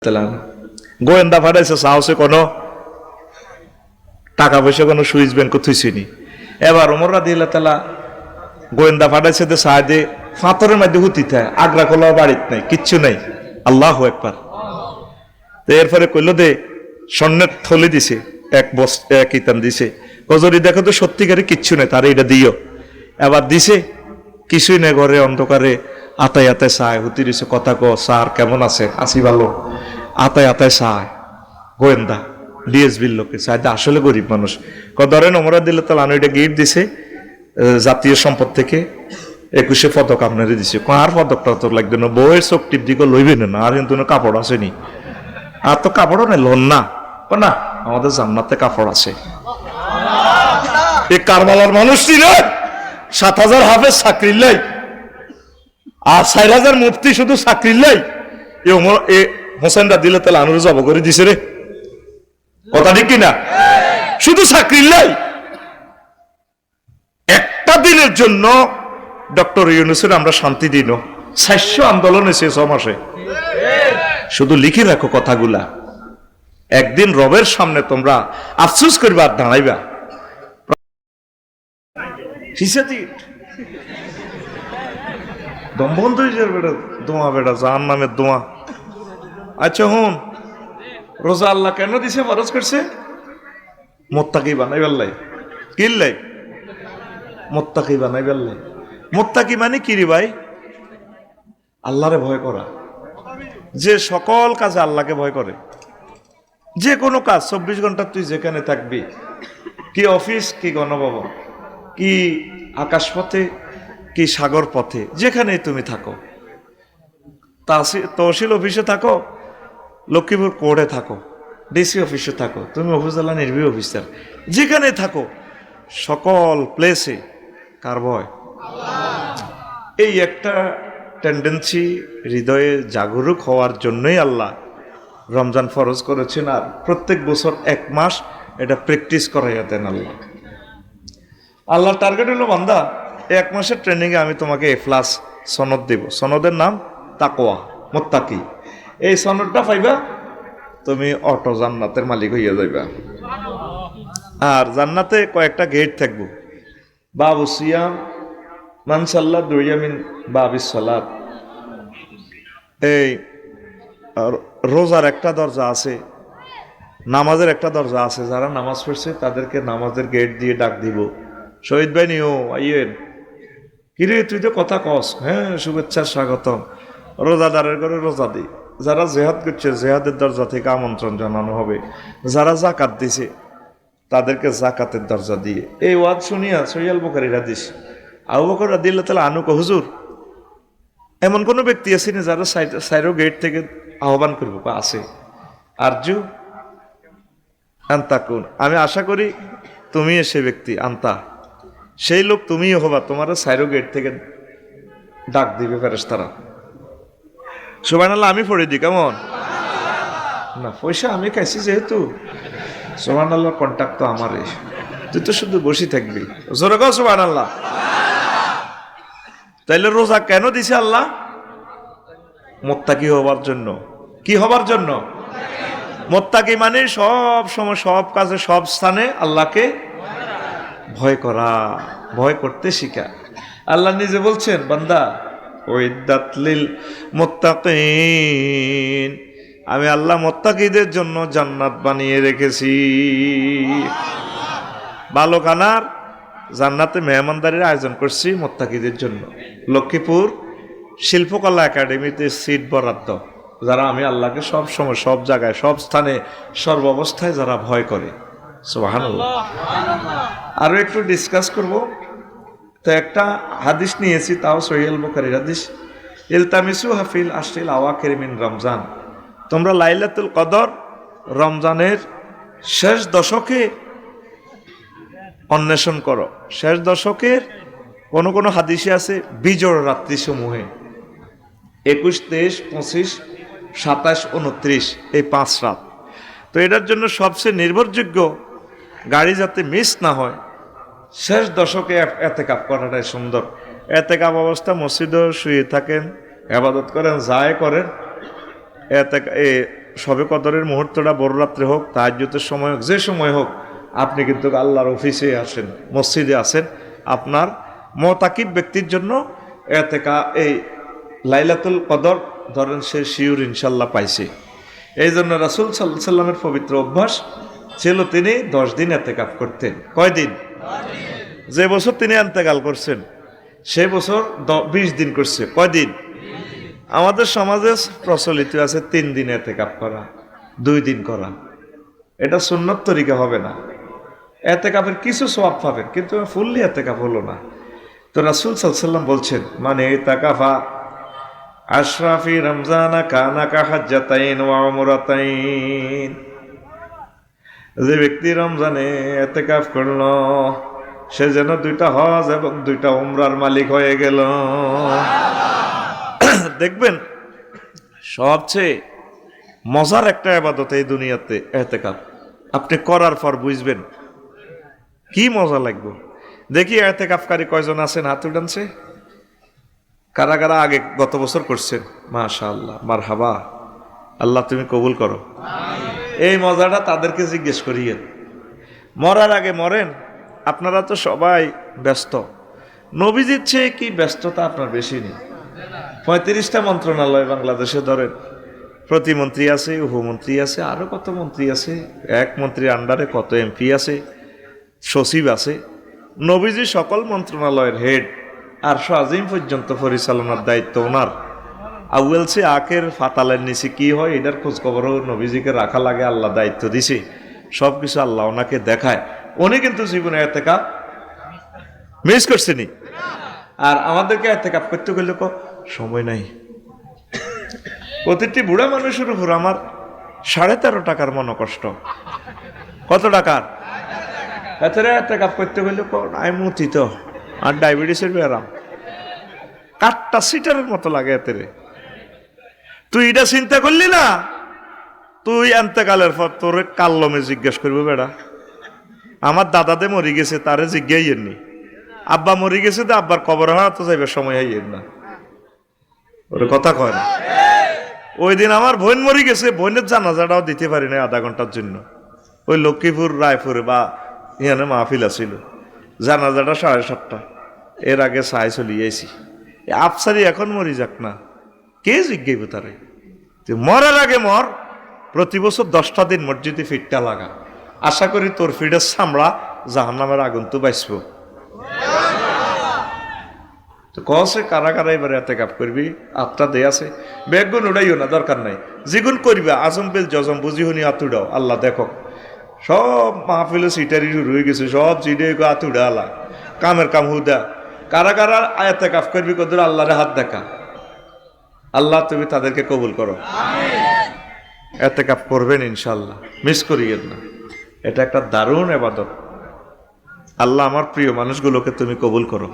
তাআলা গোয়েন্দা পাঠাইছে সাহসে কোনো টাকা পয়সা কোনো সুইচ ব্যাংক থুইছিনি। এবার ওমর রাদিয়াল্লাহু তাআলা গোয়েন্দা পাঠাইছে যে সাহায্যে ফাতরের মধ্যে হুতিতে আগ্রা খোলা বাড়িতে নাই, কিচ্ছু নাই। আল্লাহু আকবার। তো এরপরে কইল দে স্বর্ণের থলি দিছে, এক ইতান দিছে, কজরি দেখো তো সত্যিকারে কিচ্ছু নেই, তার এটা দিও। এবার দিছে কিছুই নেই, ঘরে অন্ধকারে আতায় আতায় চায়, হুতি দিছে কথা ক স্যার কেমন আছে, আসি ভালো, আতায় আতায় চায়। গোয়েন্দা ডিএসবির লোকে চায়, আসলে গরিব মানুষ। ধরেন ওমর রাদিয়াল্লাহু তাআলা এটা গিফট দিছে জাতীয় সম্পদ থেকে 21 পদক আপনারে দিছে। আর পদকটা তো লাগবে না, বউয়ের চোখ টিপ দিকে লইবে না, আর কিন্তু কাপড় আসেনি, আর তো কাপড়ও নেই লোন না না, আমাদের জান্নাতে কাপড় আছে। এই কারবালার মানুষ ছিল 7,000 হাফেজ চাকরির লাই, আর 4,000 মুফতি শুধু চাকরির লাই। এ হোসেন রাদিয়াল্লাহু তাআলা আনহু জব করে দিছে রে, কথা ঠিক কিনা? শুধু চাকরির লাই। একটা দিনের জন্য ডক্টর ইউনূসের আমরা শান্তি দিন, 400 আন্দোলন এসে 6 মাসে। শুধু লিখে রাখো কথাগুলা, একদিন রবের সামনে তোমরা আফসোস করবা আর দাঁড়াইবা। দম বন্ধ হয়ে যাবে বেটা, দোয়া বেটা জাহান নামের দোয়া। আচ্ছা হুন, রোজা আল্লাহ কেন দিছে, ফরজ করছে? মুত্তাকি বানাইবার লাই। কিল্লাই মুত্তাকি বানাইবার লাই। মুত্তাকি মানে কি রে ভাই? আল্লাহরে ভয় করা, যে সকল কাজে আল্লাহকে ভয় করে। যে কোনো কাজ 24 ঘন্টা তুই যেখানে থাকবি, কি অফিস, কি গণভবন, কি আকাশপথে, কি সাগর পথে, যেখানেই তুমি থাকো, তহসিল অফিসে থাকো, লক্ষ্মীপুর কোর্টে থাকো, ডিসি অফিসে থাকো, তুমি উপজেলা নির্বাহী অফিসার, যেখানে থাকো, সকল প্লেসে কার ভয়? এই একটা টেন্ডেন্সি হৃদয়ে জাগরুক হওয়ার জন্যই আল্লাহ রমজান ফরজ করেছেন, আর প্রত্যেক বছর 1 মাস এটা প্র্যাকটিস করাইয়া দেন আল্লাহ। আল্লাহর টার্গেট হলো বান্দা 1 মাসের ট্রেনিংয়ে আমি তোমাকে A+ সনদ দেব। সনদের নাম তাকওয়া, মুত্তাকি। এই সনদটা পাইবা, তুমি অটো জান্নাতের মালিক হইয়া যাইবা। আর জান্নাতে কয়েকটা গেট থাকবো, বাবু সিয়াম মান সাল্লা দুইয়ামিন বাবিস সালাত। এই রোজার একটা দরজা আছে, নামাজের একটা দরজা আছে, যারা নামাজ পড়ছে তাদেরকে নামাজের গেট দিয়ে ডাক দিব, শহীদ ভাই নিও আইয়েন। কিরে তুই তো কথা কস, হ্যাঁ শুভেচ্ছা স্বাগতম। রোজাদারের ঘরে রোজা দিই, যারা জেহাদ করছে জেহাদের দরজা থেকে আমন্ত্রণ জানানো হবে, যারা জাকাত দিছে তাদেরকে জাকাতের দরজা দিয়ে। এই ওয়াজ শুনিয়া সহিহ বুখারীর হাদিস, আবু বকর রাদিয়াল্লাহু তাআলা আনহু হুজুর এমন কোন ব্যক্তি আছে না যারা সাইরো গেট থেকে আহ্বান করবো? আছে। আরজু আন্তাকুন, আমি আশা করি তুমি সে ব্যক্তি, আন্তা সেই লোক তুমিও হবা, তোমার সাইরো গেট থেকে ডাক দিবে ফেরেশতারা। সুবহানাল্লাহ। আমি পড়ে দিই কেমন না, পয়সা আমি খাইছি যেহেতু, সুবহানাল্লাহ কন্টাক্ট তো আমারই, তুই তো শুধু বসে থাকবি। জোরে কও সুবহানাল্লাহ। তাইলে রোজা কেন দিছে আল্লাহ? মুত্তাকি হবার জন্য। কি হবার জন্য? মুত্তাকি মানে সব সময়, সব কাজে, সব স্থানে আল্লাহকে ভয় করা, ভয় করতে শিখা। আল্লাহ নিজে বলছেন, বান্দা উইদ্দাত লিল মুত্তাকিন, আমি আল্লাহ মুত্তাকিদের জন্য জান্নাত বানিয়ে রেখেছি। ভালো খানার জান্নাতে মেহমানদারির আয়োজন করছি মুত্তাকিদের জন্য। লক্ষ্মীপুর শিল্পকলা একাডেমিতে সিট বরাদ্দ, যারা আমি আল্লাহকে সব সময়, সব জায়গায়, সব স্থানে, সর্বাবস্থায় যারা ভয় করে। সুবহানাল্লাহ। আরো একটু ডিসকাস করব। তো একটা হাদিস নিয়েছি, তাও সহিহ বুখারীর হাদিস, ইলতামিসু হাফিল আশরিল আওয়াখির মিন রমজান, তোমরা লাইলাতুল কদর রমজানের শেষ দশকে অন্বেষণ করো। শেষ দশকের কোন হাদিসে আছে বিজোড় রাত্রি সমূহে, 21, 23, 25, 27, 29, এই 5 রাত। তো এটার জন্য সবচেয়ে নির্ভরযোগ্য, গাড়ি যাতে মিস না হয়, শেষ দশকে এতেকাফ করাটাই সুন্দর। এতেকাফ অবস্থা মসজিদে শুয়ে থাকেন, ইবাদত করেন, যায় করেন, সবে কদরের মুহূর্তটা বড় রাত্রে হোক, তাহাজ্জুদের সময় হোক, যে সময় হোক, আপনি কিন্তু আল্লাহর অফিসে আসেন, মসজিদে আসেন। আপনার মুতাকিব ব্যক্তির জন্য এই লাইলাতুল কদর ধরেন সে শিওর ইনশাল্লাহ পাইছে। এই জন্য রাসূল সাল্লাল্লাহু আলাইহি সাল্লামের পবিত্র অভ্যাস ছিল তিনি 10 দিন ইতিকাফ করতেন। কয় দিন? যে বছর তিনি ইন্তেকাল করছেন সে বছর 20 দিন করছে। কয় দিন? আমাদের সমাজে প্রচলিত আছে 3 দিন ইতিকাফ করা, 2 দিন করা। এটা সুন্নত তরিকা হবে না। ইতিকাফের কিছু সওয়াব পাবেন, কিন্তু ফুললি ইতিকাফ হলো না। তো রাসূল সাল্লাল্লাহু আলাইহি সাল্লাম বলছেন, মানে ইতিকাফা আশরাফি রমজানা কানা কা হাজ্জাতাইন ওয়া উমরাতাইন। যে ব্যক্তি রমজানে ইতিকাফ করলো সে যেন 2টা হজ এবং 2টা উমরার মালিক হয়ে গেল। দেখবেন সবচেয়ে মজার একটা ইবাদত এই দুনিয়াতে ইতিকাফ। আপনি করার পর বুঝবেন কি মজা লাগবে। দেখি ইতিকাফকারী কয়জন আছেন, হাত উঠানছে। কারা কারা আগে গত বছর করছেন? মাশাআল্লাহ, মারহাবা, আল্লাহ তুমি কবুল করো। এই মজাটা তাদেরকে জিজ্ঞেস করিয়েন। মরার আগে মরেন। আপনারা তো সবাই ব্যস্ত, নবীজির চেয়ে কি ব্যস্ততা আপনার বেশি নেই? 35টা মন্ত্রণালয় বাংলাদেশে ধরেন, প্রতিমন্ত্রী আছে, উপমন্ত্রী আছে, আরো কত মন্ত্রী আছে, এক মন্ত্রীর আন্ডারে কত এমপি আছে, সচিব আছে। নবীজি সকল মন্ত্রণালয়ের হেড, আর আজিম পর্যন্ত পরিচালনার দায়িত্ব ওনার। আউয়াল সে আখের ফাতালের নিচে কি হয় এটার খোঁজ খবরও নবীজিকে রাখা লাগে, আল্লাহ দায়িত্ব দিছে। সবকিছু আল্লাহ ওনাকে দেখায়। উনি কিন্তু জীবনে ইতিকাফ মিস করছেনি। আর আমাদেরকে ইতিকাফ করতে গেলে সময় নাই। প্রতিটি বুড়া মানুষের উপর আমার 13.5 টাকার মনোকষ্ট। কত টাকার? এতে ইতিকাফ করতে গেলে আমি মতিত আর ডায়াবেটিসের ব্যারাম, কাঠটা সিটারের মতো লাগে এতে। তুই এটা চিন্তা করলি না? তুই ইন্তেকালের পর তোর কাল্লমে জিজ্ঞেস করবো বেড়া। আমার দাদাদে মরি গেছে, তারে জিজ্ঞাইয়েননি। আব্বা মরি গেছে, তো আব্বার কবর হওয়া তো যাইবার সময় হইয়েন না। ওর কথা কয় না। ওই দিন আমার বোন মরি গেছে, বোনের জানাজাটাও দিতে পারি না আধা ঘন্টার জন্য। ওই লক্ষ্মীপুর রায়পুরে বা এখানে মাহফিল আছিল, জানাজাটা 7:30। এর আগে চাই চলিয়েছি। আফসারি এখন মরি যাক না, কে জিজ্ঞাইব তারে? মরার আগে মর। প্রতি বছর 10টা দিন মসজিদে ফিটটা লাগা। আশা করি তোর ফিডের চামড়া জাহান্নামের আগুন তো বাঁচব। তো কসে কারা কারা এবারে ইতিকাফ করবি? আত্মা দে আছে, বেগুন উড়াইও না, দরকার নাই। যেগুন করবা আজম বেল জজম বুঝি শুনি আতুড়াও। আল্লাহ দেখো সব মাহফিলে সিটারি রয়ে গেছে, সব চিড়ে আতুড়া আল্লাহ কামের কাম হুদা। কারা কারা ইতিকাফ করবি কদর আল্লাহরে হাত দেখা। আল্লাহ তুমি তাদেরকে কবুল করো। ইতিকাফ করবেন ইনশাআল্লাহ, মিস করিয়েন না। এটা একটা দারুণ ইবাদত। আল্লাহ আমার প্রিয় মানুষগুলোকে তুমি কবুল করো।